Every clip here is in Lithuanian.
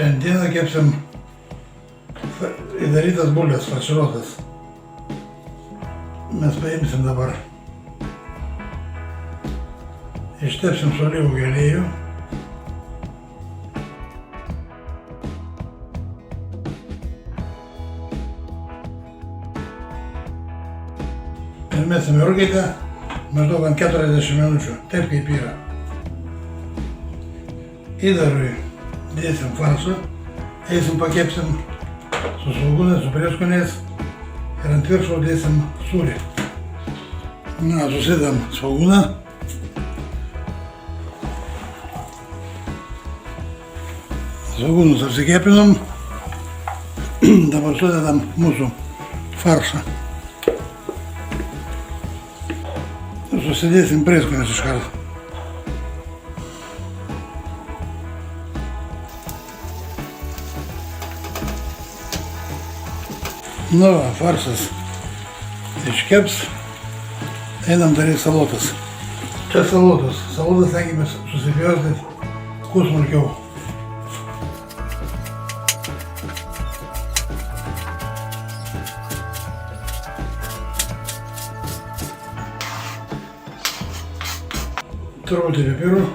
Šiandieną kepsim įdarytas bulves farširuotas. Mes paimsim dabar. Ištepsim su alyvuogių aliejų. Ir mesim į orkaitę maždaug ant 40 minučių, taip kaip yra. Įdarui dėsim farsą, eisim pakepsim su svogūnais, su prieskoniais ir ant viršaus dėsim sūrį. Na, susidam svogūną. Svogūnus apsikepinom. Dabar sudedam mūsų farsą. Susidėsim prieskonius iš karto. Nu, farsas iškeps, einam daryti salotas. Čia salotas. Salotas stengiamės susipjaustyti kuo smulkiau. Truputį pipirų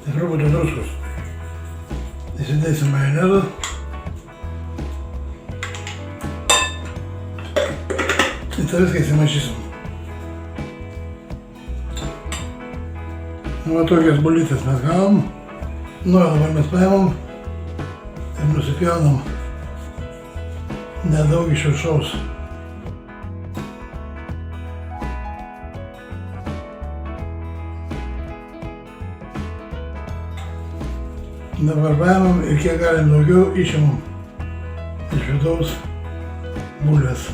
ir truputį druskos. Įsidėsim majonezą. Ir tą viską įsimaišysim. Nu, va tokias bulytes mes gavom. Nu, dabar mes paimam ir nusipjaunam nedaug iš viršaus. Dabar paimam ir kiek galim daugiau išimam iš vidaus bulves.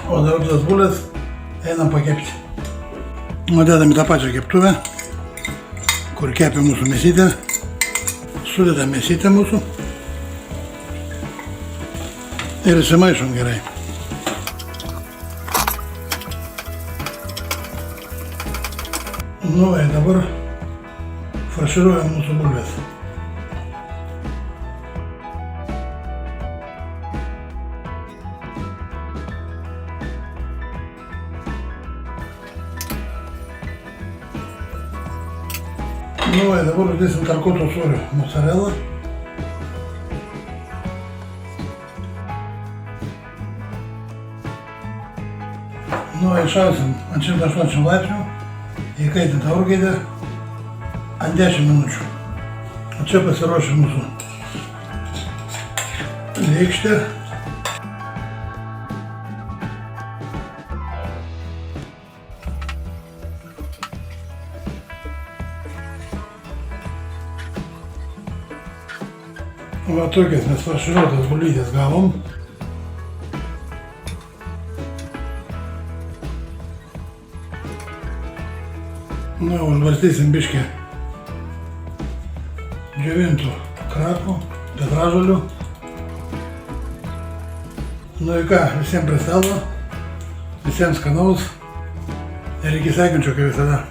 O dabar tas bulves einam pakepti. O dedam į tą pačią keptuvę, kur kepia mūsų mėsytę. Sudedam mėsytę mūsų ir įsimaišom gerai. Nu, ir dabar farširuojam mūsų bulves. Nu, ir dabar uždėsim tarkuoto sūrio mozzarella. Nu, išausim ant 180 laipsnių, įkaitintą orkaitę ant 10 minučių. O čia pasiruošim mūsų lėkštę. Va tokias mes farširuotas bulytes gavom. Nu, užbarstysim biškį džiovintų krapų, petražolių. Nu ir ką, visiems prie stalo, visiems skanaus ir iki sekančio kaip visada.